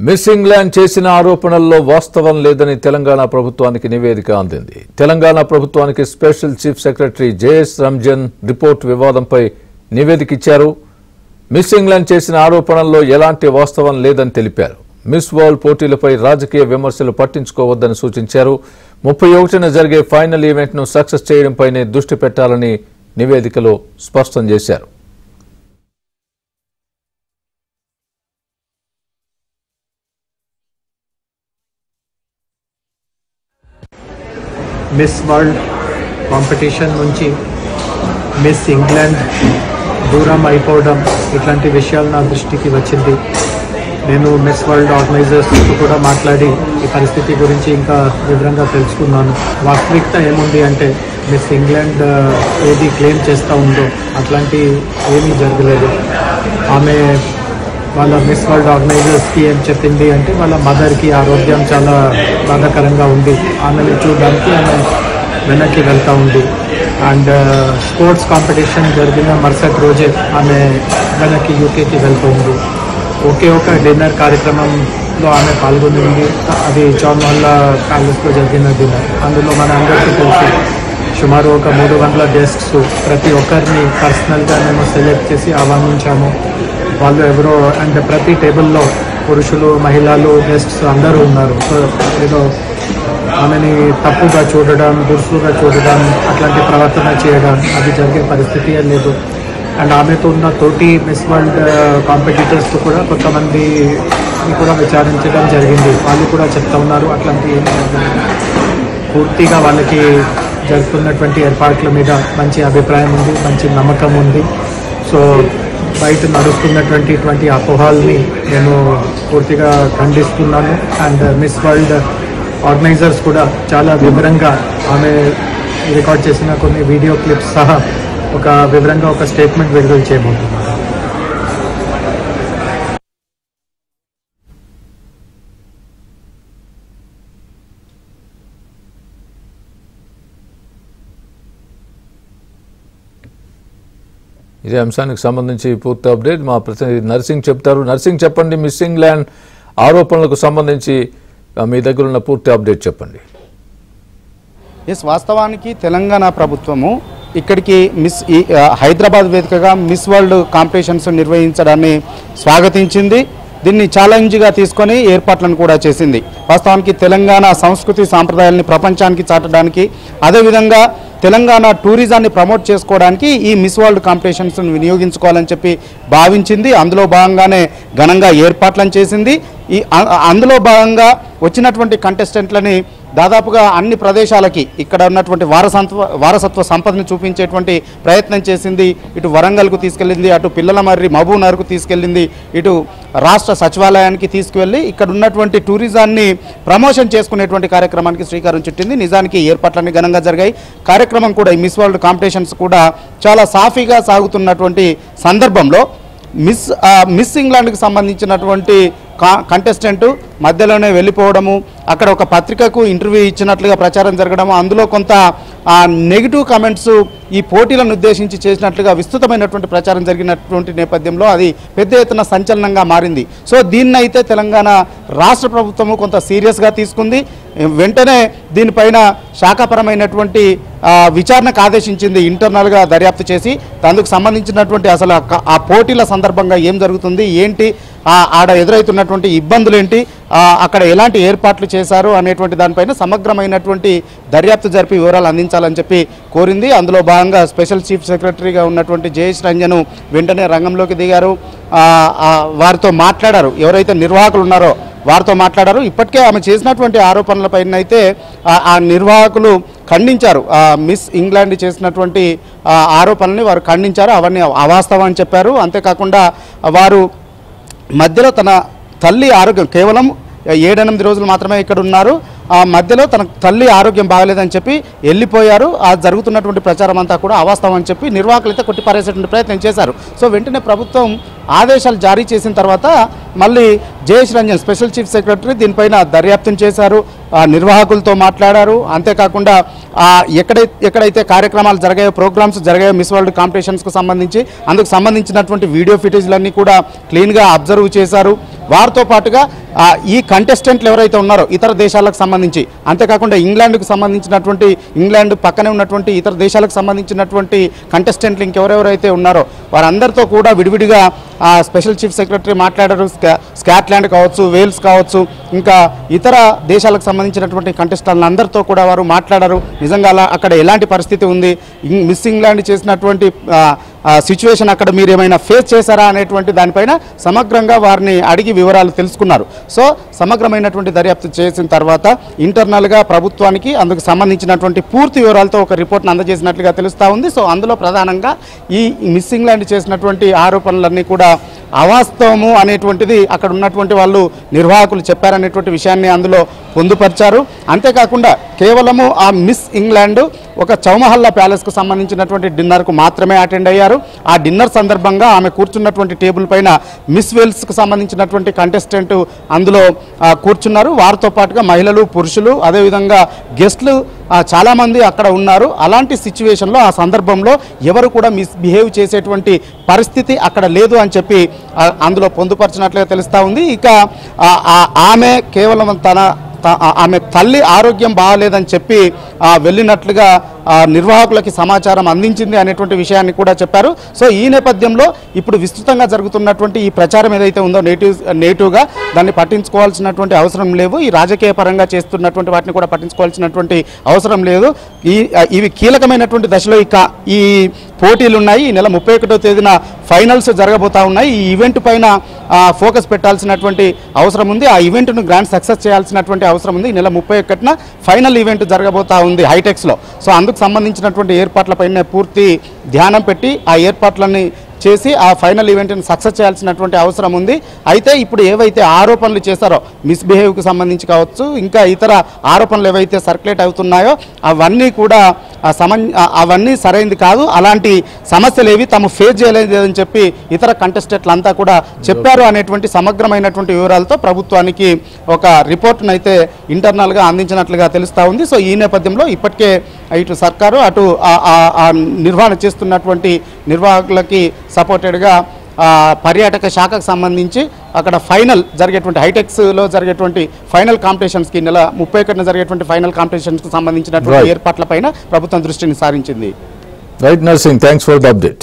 Miss England చేసిన ఆరోపణల్లో వాస్తవం లేదని తెలంగాణ ప్రభుత్వానికి నివేదిక అందింది. తెలంగాణ ప్రభుత్వానికి special chief secretary JS Ranjan report వివాదంపై నివేదిక ఇచ్చారు. మిస్ ఇంగ్లాండ్ చేసిన ఆరోపణల్లో ఎలాంటి వాస్తవం లేదని తెలిపారు. మిస్ వరల్డ్ పోటీలపై రాజకీయ విమర్శలు పట్టించుకోవద్దని సూచించారు. 31న జరిగే ఫైనల్ ఈవెంట్ను సక్సెస్ చేయడంపైనే దృష్టి పెట్టాలని నివేదికలో స్పష్టం చేశారు. మిస్ వరల్డ్ కాంపిటీషన్ నుంచి మిస్ ఇంగ్లాండ్ దూరం అయిపోవడం ఇట్లాంటి విషయాలు నా దృష్టికి వచ్చింది. నేను మిస్ వరల్డ్ ఆర్గనైజర్స్తో కూడా మాట్లాడి ఈ పరిస్థితి గురించి ఇంకా వివరంగా తెలుసుకున్నాను. వాస్తవికత ఏముంది అంటే మిస్ ఇంగ్లాండ్ ఏది క్లెయిమ్ చేస్తూ ఉందో అట్లాంటి ఏమీ జరగలేదు. ఆమె వాళ్ళ మిస్ వరల్డ్ ఆర్గనైజర్స్కి ఏం చెప్పింది అంటే వాళ్ళ మదర్కి ఆరోగ్యం చాలా బాధాకరంగా ఉంది, ఆమెను చూడడానికి ఆమె వెనక్కి వెళ్తూ ఉంది. అండ్ స్పోర్ట్స్ కాంపిటీషన్ జరిగిన మరుసటి రోజే ఆమె వెనక్కి యూకేకి వెళ్తుంది. ఒకే ఒక డిన్నర్ కార్యక్రమంలో ఆమె పాల్గొనింది. అది జాన్ వాల్లా ప్యాలెస్లో జరిగిన డిన్నర్. అందులో మన అందరికీ తెలుసు సుమారు ఒక 300 గెస్ట్స్, ప్రతి ఒక్కరిని పర్సనల్గా మేము సెలెక్ట్ చేసి ఆహ్వానించాము. వాళ్ళు ఎవరో అండ్ ప్రతి టేబుల్లో పురుషులు, మహిళలు, గెస్ట్స్ అందరూ ఉన్నారు. సో ఏదో ఆమెని తప్పుగా చూడడం, దురుసుగా చూడడం, అట్లాంటి ప్రవర్తన చేయడం అది జరిగే పరిస్థితి లేదు. అండ్ ఆమెతో ఉన్న తోటి మిస్ వరల్డ్ కాంపిటీటర్స్తో కూడా కొంతమందిని కూడా విచారించడం జరిగింది. వాళ్ళు కూడా చెప్తా ఉన్నారు అట్లాంటి పూర్తిగా వాళ్ళకి జరుగుతున్నటువంటి ఏర్పాట్ల మీద మంచి అభిప్రాయం ఉంది, మంచి నమ్మకం ఉంది. సో బయట నడుస్తున్నటువంటి అపోహల్ని నేను పూర్తిగా ఖండిస్తున్నాను. అండ్ మిస్ వరల్డ్ ఆర్గనైజర్స్ కూడా చాలా వివరంగా ఆమె రికార్డ్ చేసిన కొన్ని వీడియో క్లిప్స్ సహా ఒక వివరంగా ఒక స్టేట్మెంట్ విడుదల చేయబోతున్నారు. ఇదే అంశానికి సంబంధించి పూర్తి అప్డేట్ మా ప్రతినిధి నర్సింగ్ చెప్తారు. నర్సింగ్, చెప్పండి, మిస్ ఇంగ్లాండ్ ఆరోపణలకు సంబంధించి మీ దగ్గర ఉన్న పూర్తి అప్డేట్ చెప్పండి. వాస్తవానికి తెలంగాణ ప్రభుత్వము ఇక్కడికి హైదరాబాద్ వేదికగా మిస్ వరల్డ్ కాంపిటీషన్స్ నిర్వహించడాన్ని స్వాగతించింది. దీన్ని ఛాలెంజ్గా తీసుకొని ఏర్పాట్లను కూడా చేసింది. వాస్తవానికి తెలంగాణ సంస్కృతి సాంప్రదాయాలని ప్రపంచానికి చాటడానికి, అదేవిధంగా తెలంగాణ టూరిజాన్ని ప్రమోట్ చేసుకోవడానికి ఈ మిస్ వరల్డ్ కాంపిటీషన్స్ను వినియోగించుకోవాలని చెప్పి భావించింది. అందులో భాగంగానే ఘనంగా ఏర్పాట్లను చేసింది. అందులో భాగంగా వచ్చినటువంటి కంటెస్టెంట్లని దాదాపుగా అన్ని ప్రదేశాలకి ఇక్కడ ఉన్నటువంటి వారసత్వ సంపదను చూపించేటువంటి ప్రయత్నం చేసింది. ఇటు వరంగల్కు తీసుకెళ్ళింది, అటు పిల్లలమర్రి మహబూబ్నగర్కు తీసుకెళ్ళింది, ఇటు రాష్ట్ర సచివాలయానికి తీసుకువెళ్ళి ఇక్కడ ఉన్నటువంటి టూరిజాన్ని ప్రమోషన్ చేసుకునేటువంటి కార్యక్రమానికి శ్రీకారం చుట్టింది. నిజానికి ఏర్పాట్లన్నీ ఘనంగా జరిగాయి. కార్యక్రమం కూడా ఈ మిస్ వరల్డ్ కాంపిటీషన్స్ కూడా చాలా సాఫీగా సాగుతున్నటువంటి సందర్భంలో మిస్ ఇంగ్లాండ్కి సంబంధించినటువంటి కంటెస్టెంట్ మధ్యలోనే వెళ్ళిపోవడము, అక్కడ ఒక పత్రికకు ఇంటర్వ్యూ ఇచ్చినట్లుగా ప్రచారం జరగడము, అందులో కొంత నెగిటివ్ కామెంట్స్ ఈ పోటీలను ఉద్దేశించి చేసినట్లుగా విస్తృతమైనటువంటి ప్రచారం జరిగినటువంటి నేపథ్యంలో అది పెద్ద ఎత్తున సంచలనంగా మారింది. సో దీన్నైతే తెలంగాణ రాష్ట్ర ప్రభుత్వము కొంత సీరియస్గా తీసుకుంది. వెంటనే దీనిపైన శాఖాపరమైనటువంటి విచారణకు ఆదేశించింది. ఇంటర్నల్గా దర్యాప్తు చేసి అందుకు సంబంధించినటువంటి అసలు ఆ పోటీల సందర్భంగా ఏం జరుగుతుంది, ఏంటి, ఆడ ఎదురవుతున్నటువంటి ఇబ్బందులు ఏంటి, అక్కడ ఎలాంటి ఏర్పాట్లు చేశారు అనేటువంటి దానిపైన సమగ్రమైనటువంటి దర్యాప్తు జరిపి వివరాలు అందించాలని చెప్పి కోరింది. అందులో భాగంగా స్పెషల్ చీఫ్ సెక్రటరీగా ఉన్నటువంటి జేఎస్ రంజన్ వెంటనే రంగంలోకి దిగారు. వారితో మాట్లాడారు, ఎవరైతే నిర్వాహకులు ఉన్నారో వారితో మాట్లాడారు. ఇప్పటికే ఆమె చేసినటువంటి ఆరోపణలపైన అయితే ఆ నిర్వాహకులు ఖండించారు. మిస్ ఇంగ్లాండ్ చేసినటువంటి ఆరోపణల్ని వారు ఖండించారు, అవన్నీ అవాస్తవం అని చెప్పారు. అంతేకాకుండా వారు మధ్యలో తన తల్లి ఆరోగ్యం కేవలం 7-8 రోజులు మాత్రమే ఇక్కడ ఉన్నారు, మధ్యలో తన తల్లి ఆరోగ్యం బాగలేదని చెప్పి వెళ్ళిపోయారు. ఆ జరుగుతున్నటువంటి ప్రచారం అంతా కూడా అవాస్తవం అని చెప్పి నిర్వాహకులు అయితే కొట్టిపారేసేటువంటి ప్రయత్నం చేశారు. సో వెంటనే ప్రభుత్వం ఆదేశాలు జారీ చేసిన తర్వాత మళ్ళీ JS Ranjan special chief secretary దీనిపైన దర్యాప్తును చేశారు, నిర్వాహకులతో మాట్లాడారు. అంతేకాకుండా ఎక్కడైతే కార్యక్రమాలు జరిగాయో, ప్రోగ్రామ్స్ జరిగాయో మిస్ వరల్డ్ కాంపిటీషన్స్కు సంబంధించి అందుకు సంబంధించినటువంటి వీడియో ఫుటేజ్లన్నీ కూడా క్లీన్గా అబ్జర్వ్ చేశారు. వారితో పాటుగా ఈ కంటెస్టెంట్లు ఎవరైతే ఉన్నారో ఇతర దేశాలకు సంబంధించి, అంతేకాకుండా ఇంగ్లాండ్కు సంబంధించినటువంటి, ఇంగ్లాండ్ పక్కనే ఉన్నటువంటి ఇతర దేశాలకు సంబంధించినటువంటి కంటెస్టెంట్లు ఇంకెవరెవరైతే ఉన్నారో వారందరితో కూడా విడివిడిగా స్పెషల్ చీఫ్ సెక్రటరీ మాట్లాడారు. స్కాట్లాండ్ కావచ్చు, వేల్స్ కావచ్చు, ఇంకా ఇతర దేశాలకు సంబంధించినటువంటి కంటెస్టెంట్లు అందరితో కూడా వారు మాట్లాడారు. నిజంగా అక్కడ ఎలాంటి పరిస్థితి ఉంది, మిస్ ఇంగ్లాండ్ చేసినటువంటి సిచ్యువేషన్ అక్కడ మీరు ఏమైనా ఫేస్ చేశారా అనేటువంటి దానిపైన సమగ్రంగా వారిని అడిగి వివరాలు తెలుసుకున్నారు. సో సమగ్రమైనటువంటి దర్యాప్తు చేసిన తర్వాత ఇంటర్నల్గా ప్రభుత్వానికి అందుకు సంబంధించినటువంటి పూర్తి వివరాలతో ఒక రిపోర్ట్ను అందజేసినట్లుగా తెలుస్తూ ఉంది. సో అందులో ప్రధానంగా ఈ మిస్ ఇంగ్లాండ్ చేసినటువంటి ఆరోపణలన్నీ కూడా అవాస్తవము అనేటువంటిది అక్కడ ఉన్నటువంటి వాళ్ళు నిర్వాహకులు చెప్పారనేటువంటి విషయాన్ని అందులో పొందుపరిచారు. అంతేకాకుండా కేవలము ఆ మిస్ ఇంగ్లాండ్ ఒక చౌమహల్లా ప్యాలెస్కు సంబంధించినటువంటి డిన్నర్కు మాత్రమే అటెండ్ అయ్యారు. ఆ డిన్నర్ సందర్భంగా ఆమె కూర్చున్నటువంటి టేబుల్ పైన మిస్ వేల్స్కు సంబంధించినటువంటి కంటెస్టెంట్ అందులో కూర్చున్నారు. వారితో పాటుగా మహిళలు, పురుషులు, అదేవిధంగా గెస్టులు చాలామంది అక్కడ ఉన్నారు. అలాంటి సిచ్యువేషన్లో ఆ సందర్భంలో ఎవరు కూడా మిస్బిహేవ్ చేసేటువంటి పరిస్థితి అక్కడ లేదు అని చెప్పి అందులో పొందుపరిచినట్లుగా తెలుస్తూ ఉంది. ఇక ఆమె కేవలం ఆమె తల్లి ఆరోగ్యం బాగాలేదని చెప్పి వెళ్ళినట్లుగా నిర్వాహకులకి సమాచారం అందించింది అనేటువంటి విషయాన్ని కూడా చెప్పారు. సో ఈ నేపథ్యంలో ఇప్పుడు విస్తృతంగా జరుగుతున్నటువంటి ఈ ప్రచారం ఏదైతే ఉందో నెగిటివ్గా దాన్ని పట్టించుకోవాల్సినటువంటి అవసరం లేవు. ఈ రాజకీయ పరంగా చేస్తున్నటువంటి వాటిని కూడా పట్టించుకోవాల్సినటువంటి అవసరం లేదు. ఇవి కీలకమైనటువంటి దశలో ఈ పోటీలు ఉన్నాయి. ఈ నెల 31వ తేదీన ఫైనల్స్ జరగబోతా ఉన్నాయి. ఈ ఈవెంట్ పైన ఫోకస్ పెట్టాల్సినటువంటి అవసరం ఉంది. ఆ ఈవెంట్ను గ్రాండ్ సక్సెస్ చేయాల్సినటువంటి అవసరం ఉంది. ఈ నెల 31న ఫైనల్ ఈవెంట్ జరగబోతా ఉంది హైటెక్స్లో. సో అందుకు సంబంధించినటువంటి ఏర్పాట్లపైన పూర్తి ధ్యానం పెట్టి ఆ ఏర్పాట్లన్నీ చేసి ఆ ఫైనల్ ఈవెంట్ని సక్సెస్ చేయాల్సినటువంటి అవసరం ఉంది. అయితే ఇప్పుడు ఏవైతే ఆరోపణలు చేశారో మిస్బిహేవ్కి సంబంధించి కావచ్చు, ఇంకా ఇతర ఆరోపణలు ఏవైతే సర్క్యులేట్ అవుతున్నాయో అవన్నీ కూడా అవన్నీ సరైనది కాదు, అలాంటి సమస్యలు ఏవి తాము ఫేస్ చేయలేదని చెప్పి ఇతర కంటెస్టెంట్లు అంతా కూడా చెప్పారు అనేటువంటి సమగ్రమైనటువంటి వివరాలతో ప్రభుత్వానికి ఒక రిపోర్ట్ను అయితే ఇంటర్నల్గా అందించినట్లుగా తెలుస్తూ ఉంది. సో ఈ నేపథ్యంలో ఇప్పటికే ఇటు సర్కారు అటు నిర్వహణ చేస్తున్నటువంటి నిర్వాహకులకి సపోర్టెడ్గా పర్యాటక శాఖకు సంబంధించి అక్కడ ఫైనల్ జరిగేటువంటి హైటెక్స్లో జరిగేటువంటి ఫైనల్ కాంపిటీషన్స్కి నెల 31న జరిగేటువంటి ఫైనల్ కాంపిటీషన్స్కి సంబంధించినటువంటి ఏర్పాట్లపైన ప్రభుత్వం దృష్టిని సారించింది. Right nursing, thanks for the update.